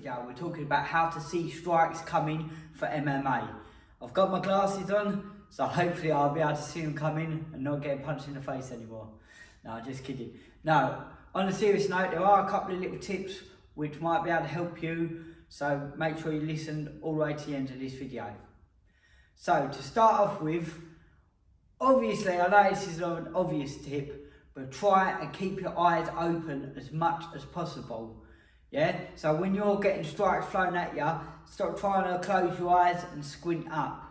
video, we're talking about how to see strikes coming for MMA. I've got my glasses on, so hopefully I'll be able to see them coming and not getting punched in the face anymore. No, just kidding. No, on a serious note, there are a couple of little tips which might be able to help you, so make sure you listen all the way to the end of this video. So to start off with, obviously I know this is an obvious tip, but try and keep your eyes open as much as possible. Yeah, so when you're getting strikes thrown at you, stop trying to close your eyes and squint up.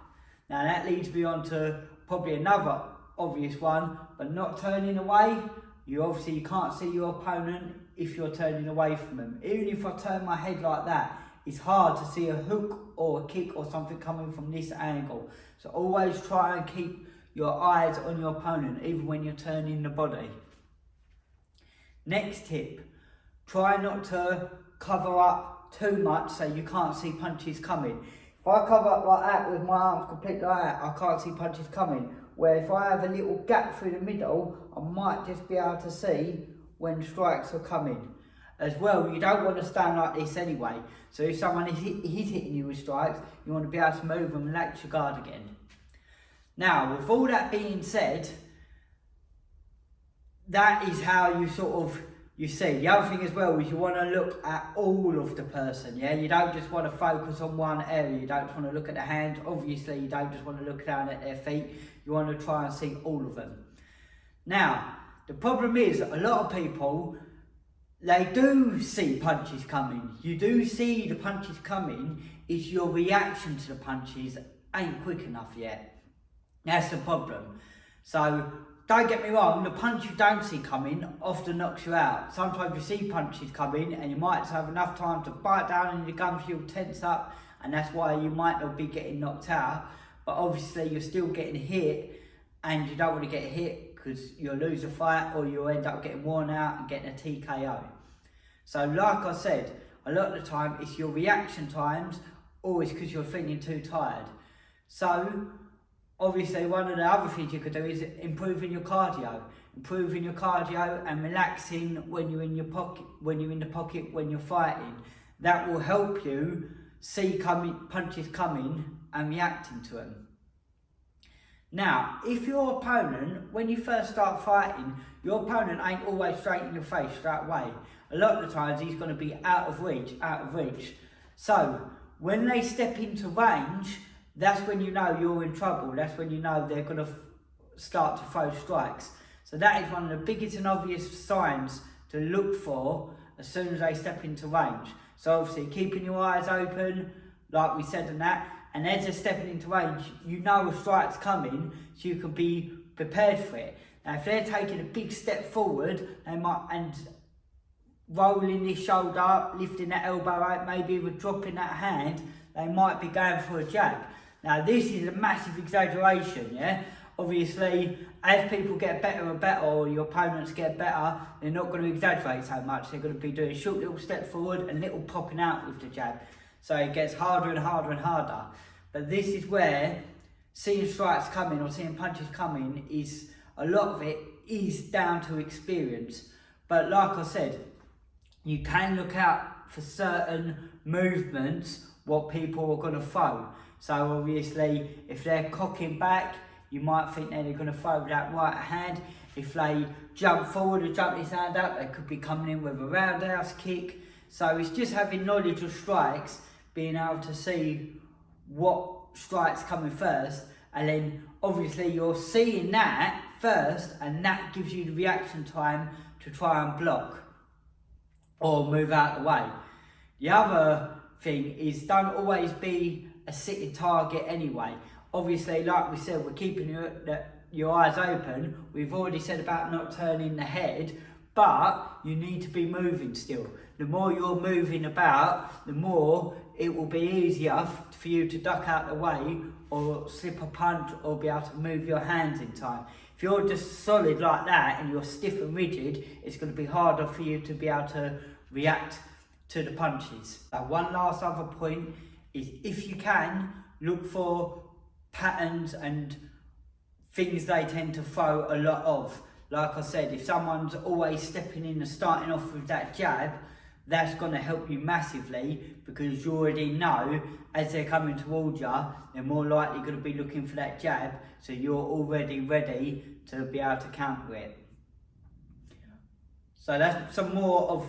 Now that leads me on to probably another obvious one, but not turning away. You obviously can't see your opponent if you're turning away from them. Even if I turn my head like that, it's hard to see a hook or a kick or something coming from this angle. So always try and keep your eyes on your opponent, even when you're turning the body. Next tip, try not to cover up too much so you can't see punches coming. If I cover up like that with my arms completely like that, I can't see punches coming. Where if I have a little gap through the middle, I might just be able to see when strikes are coming. As well, you don't want to stand like this anyway. So if someone is hitting you with strikes, you want to be able to move and relax your guard again. Now, with all that being said, that is how you see. The other thing as well is you want to look at all of the person, yeah? You don't just want to focus on one area. You don't want to look at the hands. Obviously, you don't just want to look down at their feet. You want to try and see all of them. Now, the problem is a lot of people, they do see punches coming. You do see the punches coming, it's your reaction to the punches ain't quick enough yet. That's the problem. So, don't get me wrong, the punch you don't see coming often knocks you out. Sometimes you see punches coming and you might have enough time to bite down and your gums will tense up, and that's why you might not be getting knocked out. But obviously you're still getting hit, and you don't want to get hit because you'll lose a fight or you'll end up getting worn out and getting a TKO. So like I said, a lot of the time it's your reaction times, or it's because you're feeling too tired. So obviously one of the other things you could do is improving your cardio. Improving your cardio and relaxing when you're in your pocket, when you're fighting. That will help you see punches coming and reacting to them. Now, if your opponent, when you first start fighting, your opponent ain't always straight in your face straight away. A lot of the times he's going to be out of reach. So, when they step into range, that's when you know you're in trouble. That's when you know they're going to start to throw strikes. So that is one of the biggest and obvious signs to look for as soon as they step into range. So obviously keeping your eyes open, like we said in that, and as they're stepping into range, you know a strike's coming, so you can be prepared for it. Now if they're taking a big step forward, they might, and rolling this shoulder up, lifting that elbow out, maybe even dropping that hand, they might be going for a jab. Now this is a massive exaggeration, yeah? Obviously, as people get better and better, or your opponents get better, they're not going to exaggerate so much. They're going to be doing short little steps forward and little popping out with the jab. So it gets harder and harder and harder. But this is where seeing strikes coming or seeing punches coming is, a lot of it is down to experience. But like I said, you can look out for certain movements, what people are going to throw. So obviously, if they're cocking back, you might think they're going to throw that right hand. If they jump forward or jump his hand up, they could be coming in with a roundhouse kick. So it's just having knowledge of strikes, being able to see what strike's coming first, and then obviously you're seeing that first, and that gives you the reaction time to try and block or move out of the way. The other thing is, don't always be a sitting target anyway. Obviously, like we said, we're keeping your eyes open. We've already said about not turning the head, but you need to be moving still. The more you're moving about, the more it will be easier for you to duck out the way or slip a punch or be able to move your hands in time. If you're just solid like that and you're stiff and rigid, it's going to be harder for you to be able to react to the punches. One last other point is, if you can, look for patterns and things they tend to throw a lot of. Like I said, if someone's always stepping in and starting off with that jab, that's going to help you massively, because you already know as they're coming towards you, they're more likely going to be looking for that jab, so you're already ready to be able to counter it. So that's some more of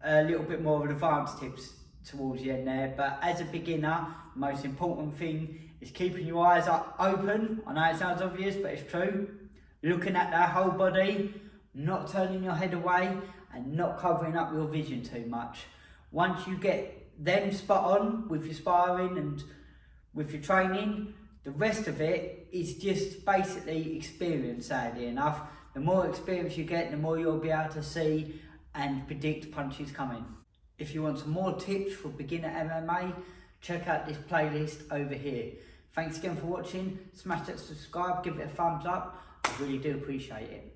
a little bit more of advanced tips towards the end there. But as a beginner, the most important thing is keeping your eyes open. I know it sounds obvious, but it's true. Looking at their whole body, not turning your head away, and not covering up your vision too much. Once you get them spot on with your sparring and with your training, the rest of it is just basically experience, sadly enough. The more experience you get, the more you'll be able to see and predict punches coming. If you want some more tips for beginner MMA, check out this playlist over here. Thanks again for watching. Smash that subscribe, give it a thumbs up. I really do appreciate it.